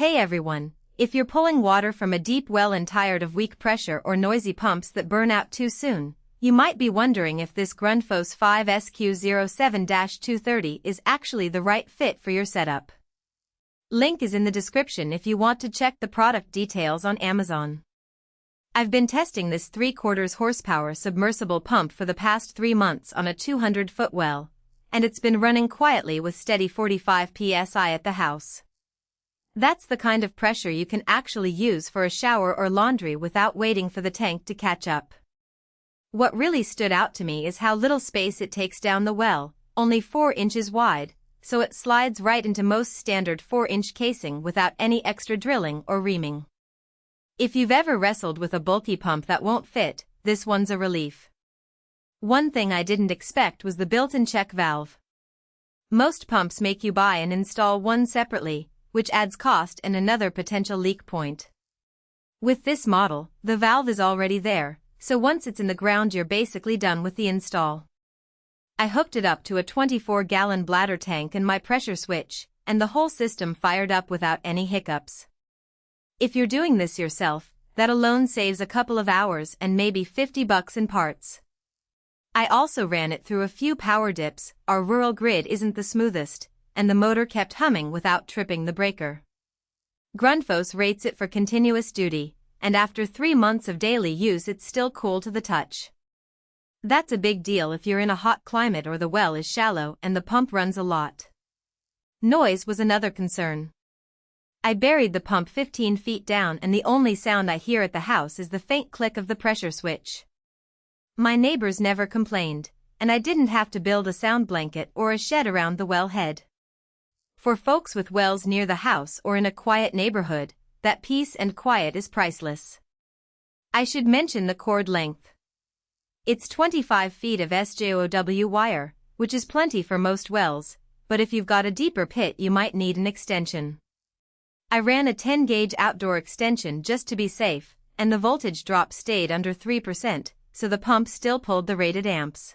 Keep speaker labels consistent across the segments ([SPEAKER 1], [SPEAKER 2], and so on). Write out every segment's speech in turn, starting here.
[SPEAKER 1] Hey everyone, if you're pulling water from a deep well and tired of weak pressure or noisy pumps that burn out too soon, you might be wondering if this Grundfos 5SQ07-230 is actually the right fit for your setup. Link is in the description if you want to check the product details on Amazon. I've been testing this 3/4 horsepower submersible pump for the past 3 months on a 200-foot well, and it's been running quietly with steady 45 psi at the house. That's the kind of pressure you can actually use for a shower or laundry without waiting for the tank to catch up. What really stood out to me is how little space it takes down the well, only 4 inches wide, so it slides right into most standard 4-inch casing without any extra drilling or reaming. If you've ever wrestled with a bulky pump that won't fit, this one's a relief. One thing I didn't expect was the built-in check valve. Most pumps make you buy and install one separately, which adds cost and another potential leak point. With this model, the valve is already there, so once it's in the ground you're basically done with the install. I hooked it up to a 24-gallon bladder tank and my pressure switch, and the whole system fired up without any hiccups. If you're doing this yourself, that alone saves a couple of hours and maybe $50 in parts. I also ran it through a few power dips. Our rural grid isn't the smoothest, and the motor kept humming without tripping the breaker. Grundfos rates it for continuous duty, and after 3 months of daily use it's still cool to the touch. That's a big deal if you're in a hot climate or the well is shallow and the pump runs a lot. Noise was another concern. I buried the pump 15 feet down and the only sound I hear at the house is the faint click of the pressure switch. My neighbors never complained, and I didn't have to build a sound blanket or a shed around the well head. For folks with wells near the house or in a quiet neighborhood, that peace and quiet is priceless. I should mention the cord length. It's 25 feet of SJOW wire, which is plenty for most wells, but if you've got a deeper pit you might need an extension. I ran a 10-gauge outdoor extension just to be safe, and the voltage drop stayed under 3%, so the pump still pulled the rated amps.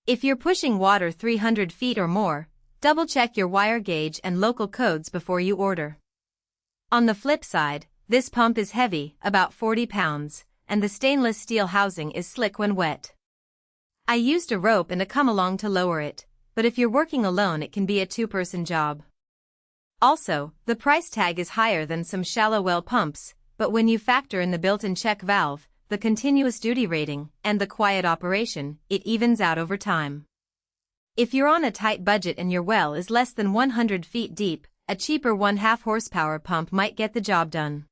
[SPEAKER 1] If you're pushing water 300 feet or more, double-check your wire gauge and local codes before you order. On the flip side, this pump is heavy, about 40 pounds, and the stainless steel housing is slick when wet. I used a rope and a come-along to lower it, but if you're working alone it can be a 2-person job. Also, the price tag is higher than some shallow well pumps, but when you factor in the built-in check valve, the continuous duty rating, and the quiet operation, it evens out over time. If you're on a tight budget and your well is less than 100 feet deep, a cheaper 1/2 horsepower pump might get the job done.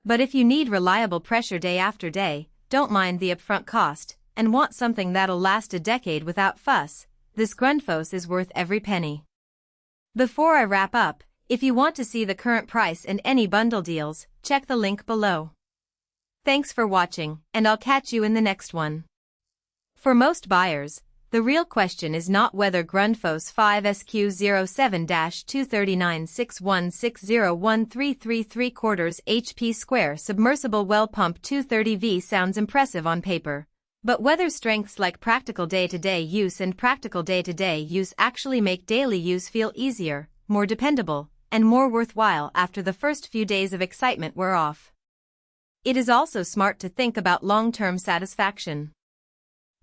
[SPEAKER 1] But if you need reliable pressure day after day, don't mind the upfront cost, and want something that'll last a decade without fuss, this Grundfos is worth every penny. Before I wrap up, if you want to see the current price and any bundle deals, check the link below. Thanks for watching, and I'll catch you in the next one. For most buyers, the real question is not whether Grundfos 5SQ07-230-961601333 HP square submersible well pump 230V sounds impressive on paper, but whether strengths like practical day-to-day use and practical day-to-day use actually make daily use feel easier, more dependable, and more worthwhile after the first few days of excitement wear off. It is also smart to think about long-term satisfaction.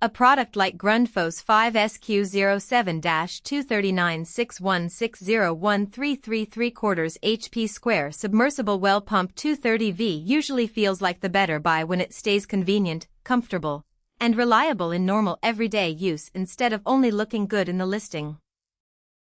[SPEAKER 1] A product like Grundfos 5SQ07-230-961601333 HP square submersible well pump 230V usually feels like the better buy when it stays convenient, comfortable, and reliable in normal everyday use instead of only looking good in the listing.